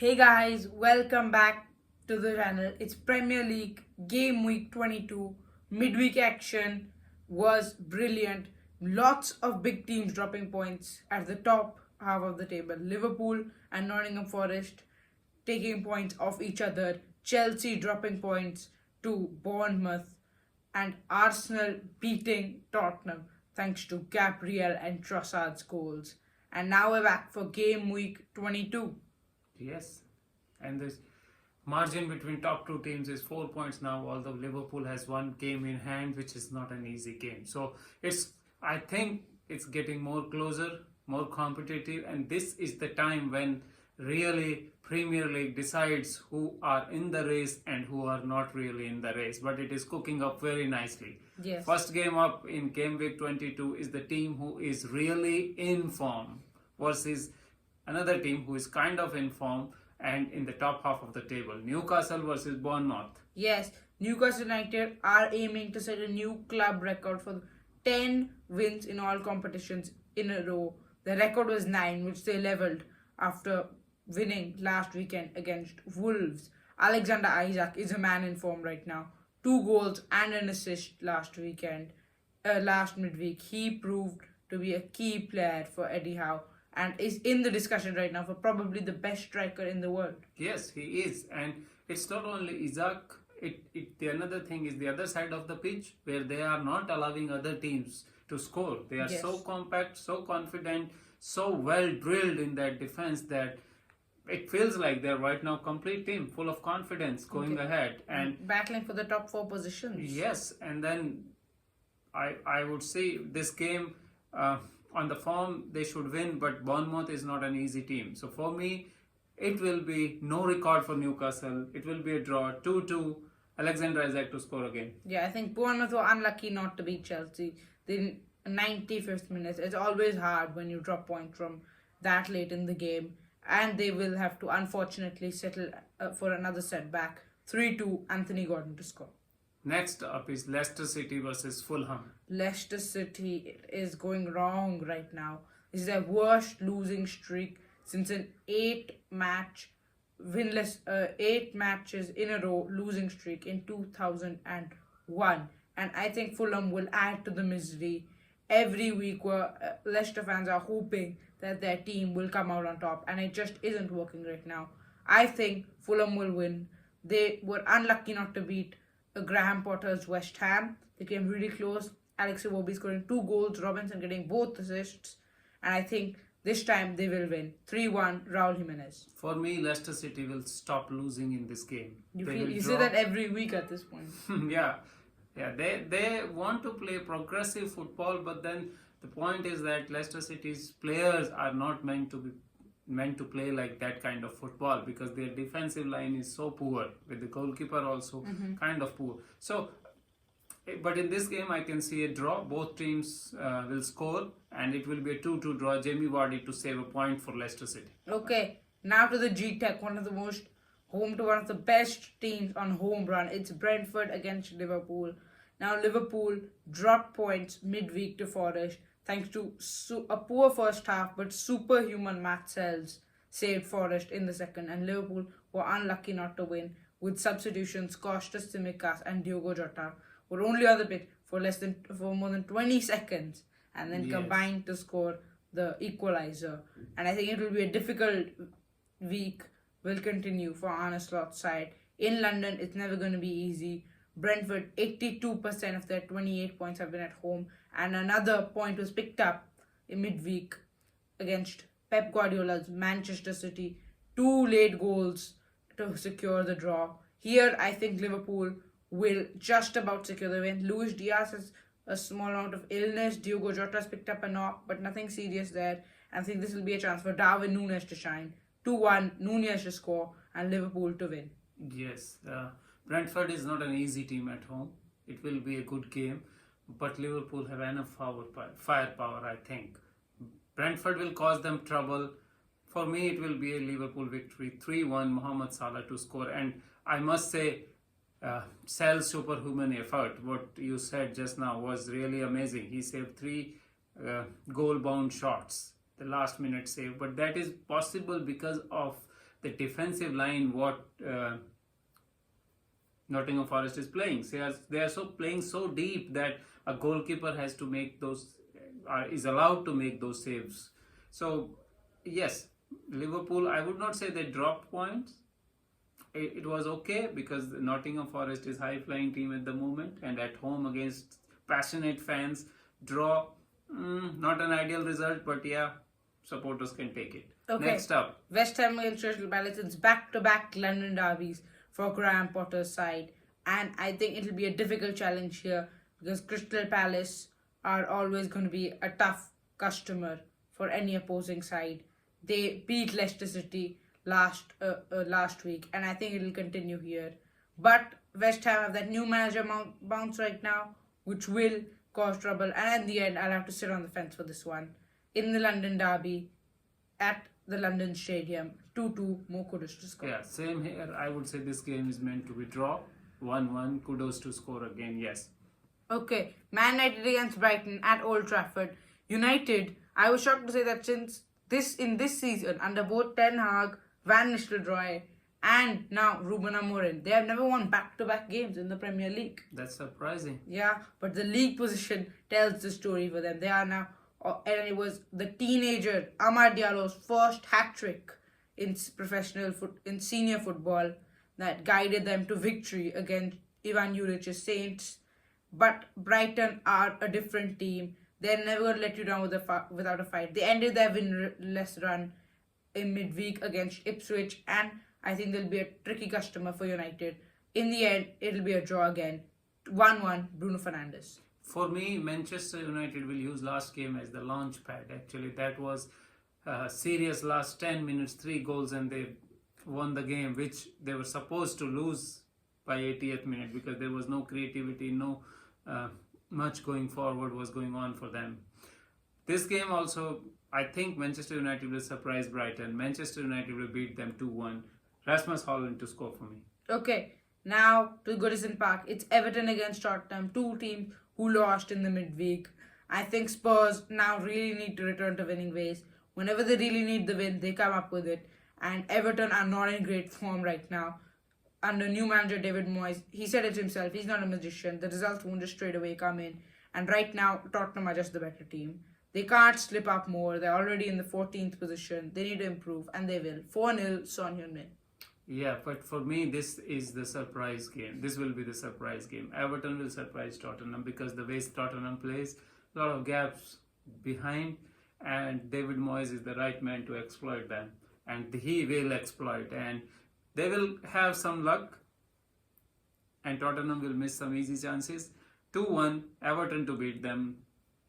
Hey guys, welcome back to the channel. It's Premier League Game Week 22. Midweek action was brilliant. Lots of big teams dropping points at the top half of the table. Liverpool and Nottingham Forest taking points off each other. Chelsea dropping points to Bournemouth and Arsenal beating Tottenham thanks to Gabriel and Trossard's goals. And now we're back for Game Week 22. Yes, and this margin between top two teams is 4 points now, although Liverpool has one game in hand, which is not an easy game. So I think it's getting more closer, more competitive, and this is the time when really Premier League decides who are in the race and who are not really in the race. But it is cooking up very nicely. Yes. First game up in Game Week 22 is the team who is really in form versus another team who is kind of in form and in the top half of the table. Newcastle versus Bournemouth. Yes, Newcastle United are aiming to set a new club record for 10 wins in all competitions in a row. The record was 9, which they leveled after winning last weekend against Wolves. Alexander Isak is a man in form right now. 2 goals and an assist last midweek. He proved to be a key player for Eddie Howe and is in the discussion right now for probably the best striker in the world. Yes, he is. And it's not only Isaac, the another thing is the other side of the pitch where they are not allowing other teams to score. They are so compact, so confident, so well drilled in that defense that it feels like they're right now complete team, full of confidence going ahead and battling for the top 4 positions. Yes, and then I would say this game on the form they should win, but Bournemouth is not an easy team. So for me, it will be no record for Newcastle. It will be a draw, 2-2. Alexander Isak to score again. Yeah, I think Bournemouth were unlucky not to beat Chelsea. The 95th minute. It's always hard when you drop points from that late in the game. And they will have to unfortunately settle for another setback. 3-2, Anthony Gordon to score. Next up is Leicester City versus Fulham. Leicester City is going wrong right now. This is their worst losing streak since an 8 matches in a row losing streak in 2001. And I think Fulham will add to the misery. Every week where Leicester fans are hoping that their team will come out on top, and it just isn't working right now. I think Fulham will win. They were unlucky not to beat Graham Potter's West Ham. They came really close. Alex Iwobi scoring 2 goals, Robinson getting both assists, and I think this time they will win. 3-1, Raul Jimenez. For me, Leicester City will stop losing in this game. You say that every week at this point. Yeah, they want to play progressive football, but then the point is that Leicester City's players are not meant to play like that kind of football because their defensive line is so poor, with the goalkeeper also kind of poor. So, but in this game I can see a draw. Both teams will score and it will be a 2-2 draw. Jamie Vardy to save a point for Leicester City. Okay, now to the G-Tech, home to one of the best teams on home run. It's Brentford against Liverpool. Now Liverpool dropped points midweek to Forest thanks to a poor first half, but superhuman Matt Sells saved Forest in the second, and Liverpool were unlucky not to win with substitutions. Kostas Tsimikas and Diogo Jota were only on the pitch for more than 20 seconds and then combined to score the equalizer. And I think it will be a difficult week. Will continue for Arne Slot's side. In London, it's never going to be easy. Brentford, 82% of their 28 points have been at home, and another point was picked up in midweek against Pep Guardiola's Manchester City. 2 late goals to secure the draw. Here, I think Liverpool will just about secure the win. Luis Diaz has a small amount of illness. Diogo Jota's picked up a knock, but nothing serious there. I think this will be a chance for Darwin Núñez to shine. 2-1, Núñez to score, and Liverpool to win. Yes, Brentford is not an easy team at home. It will be a good game, but Liverpool have enough firepower, I think. Brentford will cause them trouble. For me, it will be a Liverpool victory. 3-1, Mohamed Salah to score. And I must say, Sal's superhuman effort, what you said just now, was really amazing. He saved 3 goal-bound shots, the last minute save. But that is possible because of the defensive line what Nottingham Forest is playing. They are so playing so deep that a goalkeeper has to make those is allowed to make those saves. So yes, Liverpool. I would not say they dropped points. It was okay because Nottingham Forest is high flying team at the moment and at home against passionate fans. Draw, not an ideal result, but yeah, supporters can take it. Okay. Next up, West Ham against Crystal Palace. It's back-to-back London derbies for Graham Potter's side, and I think it'll be a difficult challenge here because Crystal Palace are always going to be a tough customer for any opposing side. They beat Leicester City last week, and I think it'll continue here. But West Ham have that new manager bounce right now, which will cause trouble. And in the end, I'll have to sit on the fence for this one. In the London derby, at the London Stadium, 2-2, more kudos to score. yeah, same here. I would say this game is meant to be draw, 1-1. Kudos to score again. Yes. Okay, Man United against Brighton at Old Trafford. United, I was shocked to say that since this season, under both Ten Hag, Van Nistelrooy, and now Ruben Amorim, they have never won back-to-back games in the Premier League. That's surprising. Yeah, but the league position tells the story for them. They are now, and it was the teenager Amad Diallo's first hat-trick in senior football that guided them to victory against Ivan Juric's Saints. But Brighton are a different team. They're never going to let you down without a fight. They ended their winless run in midweek against Ipswich, and I think they'll be a tricky customer for United. In the end, it'll be a draw again. 1-1, Bruno Fernandes. For me, Manchester United will use last game as the launch pad. Actually, that was serious last 10 minutes, 3 goals, and they won the game, which they were supposed to lose by 80th minute because there was no creativity, no much going forward was going on for them. This game also, I think Manchester United will surprise Brighton. Manchester United will beat them 2-1. Rasmus Haaland to score for me. Okay, now to Goodison Park. It's Everton against Tottenham, two teams who lost in the midweek. I think Spurs now really need to return to winning ways. Whenever they really need the win, they come up with it. And Everton are not in great form right now. Under new manager David Moyes, he said it himself, he's not a magician. The results won't just straight away come in. And right now, Tottenham are just the better team. They can't slip up more. They're already in the 14th position. They need to improve, and they will. 4-0, Son Heung-min. Yeah, but for me, this is the surprise game. This will be the surprise game. Everton will surprise Tottenham because the way Tottenham plays, a lot of gaps behind, and David Moyes is the right man to exploit them. And he will exploit, and they will have some luck, and Tottenham will miss some easy chances. 2-1, Everton to beat them.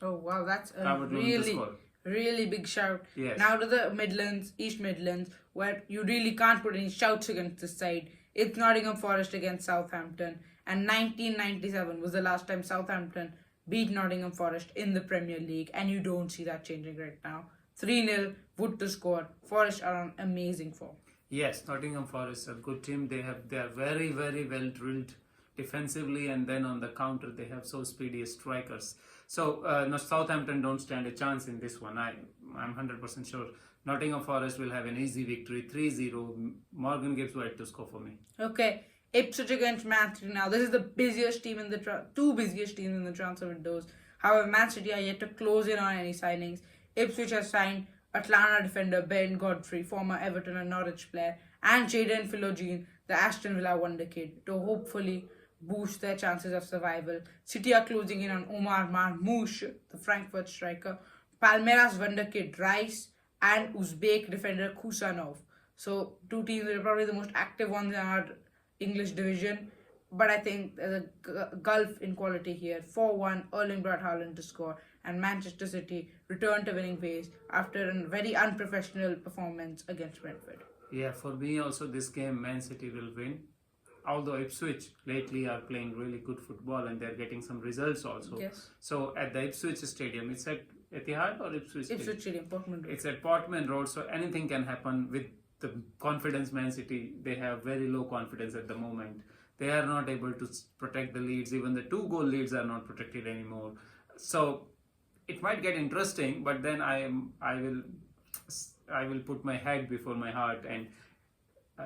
Oh, wow, that's a Everton to score. really big shout. Yes. Now to the Midlands, East Midlands, where you really can't put any shouts against this side. It's Nottingham Forest against Southampton. And 1997 was the last time Southampton beat Nottingham Forest in the Premier League. And you don't see that changing right now. 3-0, Wood to score. Forest are on amazing form. Yes, Nottingham Forest is a good team. They are very, very well drilled defensively, and then on the counter they have so speedy strikers. So Southampton don't stand a chance in this one. I'm 100% sure. Nottingham Forest will have an easy victory, 3-0. Morgan Gibbs-White to score for me. Okay, Ipswich against Man City now. This is the busiest team in the two busiest teams in the transfer windows. However, Man City are yet to close in on any signings. Ipswich has signed Atlanta defender Ben Godfrey, former Everton and Norwich player, and Jadon Philogene, the Aston Villa wonder kid, to hopefully boost their chances of survival. City are closing in on Omar Marmoush, the Frankfurt striker, Palmeiras wonder kid Rice, and Uzbek defender Kusanov. So two teams that are probably the most active ones in our English division. But I think there's a gulf in quality here. 4-1, Erling Braut Haaland to score, and Manchester City return to winning ways after a very unprofessional performance against Brentford. Yeah, for me also this game Man City will win. Although Ipswich lately are playing really good football and they're getting some results also. Yes. So at the Ipswich Stadium, it's at Etihad or Ipswich? Ipswich Stadium, Portman Road. It's at Portman Road, so anything can happen with the confidence Man City. They have very low confidence at the moment. They are not able to protect the leads. Even the 2-goal leads are not protected anymore. So it might get interesting, but then I will put my head before my heart, and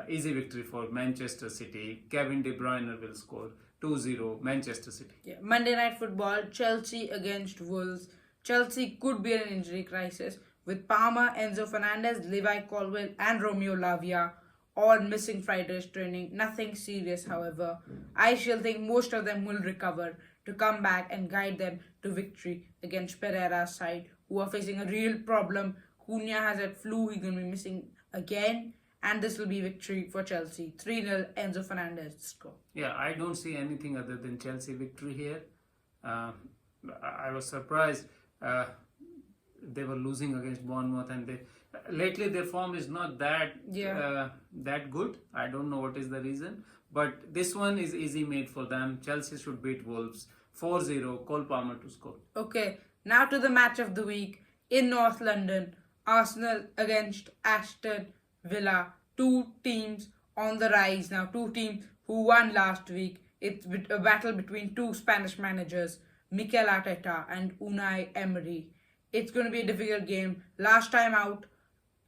easy victory for Manchester City. Kevin De Bruyne will score 2-0 Manchester City. Yeah. Monday Night Football, Chelsea against Wolves. Chelsea could be in an injury crisis with Palmer, Enzo Fernandez, Levi Colwill, and Romeo Lavia all missing Friday's training. Nothing serious, however. I still think most of them will recover to come back and guide them to victory against Pereira's side, who are facing a real problem. Cunha has had flu, he's going to be missing again, and this will be victory for Chelsea. 3-0 Enzo Fernandez score. Yeah, I don't see anything other than Chelsea victory here. I was surprised they were losing against Bournemouth, and lately their form is not that that good. I don't know what is the reason, but this one is easy made for them. Chelsea should beat Wolves 4-0. Cole Palmer to score. Okay, now to the match of the week in North London. Arsenal against Aston Villa. Two teams on the rise now. Two teams who won last week. It's a battle between two Spanish managers, Mikel Arteta and Unai Emery. It's going to be a difficult game. Last time out,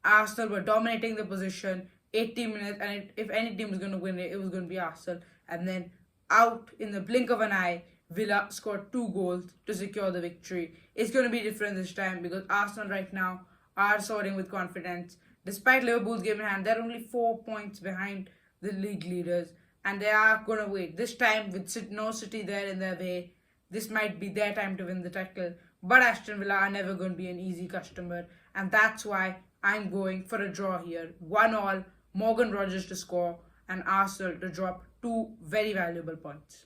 Arsenal were dominating the position 80 minutes, and if any team was going to win it, it was going to be Arsenal. And then out in the blink of an eye, Villa scored 2 goals to secure the victory. It's going to be different this time because Arsenal right now are soaring with confidence. Despite Liverpool's game in hand, they're only 4 points behind the league leaders, and they are going to wait. This time, with no City there in their way, this might be their time to win the title. But Aston Villa are never going to be an easy customer, and that's why I'm going for a draw here. 1-1, Morgan Rogers to score, and Arsenal to drop 2 very valuable points.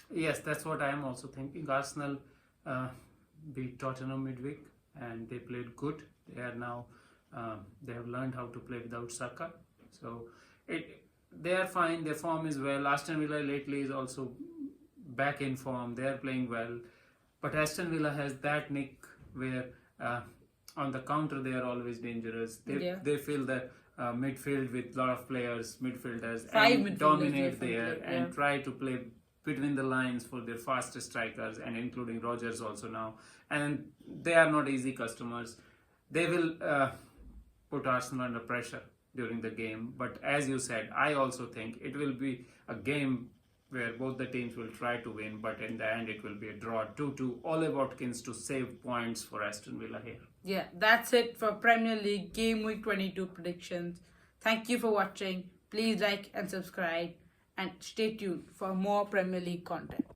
Yes, that's what I am also thinking. Arsenal beat Tottenham midweek, and they played good. They are now they have learned how to play without Saka, so they are fine. Their form is well. Aston Villa lately is also back in form. They are playing well, but Aston Villa has that nick where on the counter they are always dangerous. They fill the midfield with a lot of midfielders, and dominate there and try to play between the lines for their fastest strikers, and including Rogers also now. And they are not easy customers. They will put Arsenal under pressure during the game. But as you said, I also think it will be a game where both the teams will try to win, but in the end it will be a draw 2-2. Ole Watkins to save points for Aston Villa here. Yeah, that's it for Premier League Game Week 22 predictions. Thank you for watching. Please like and subscribe, and stay tuned for more Premier League content.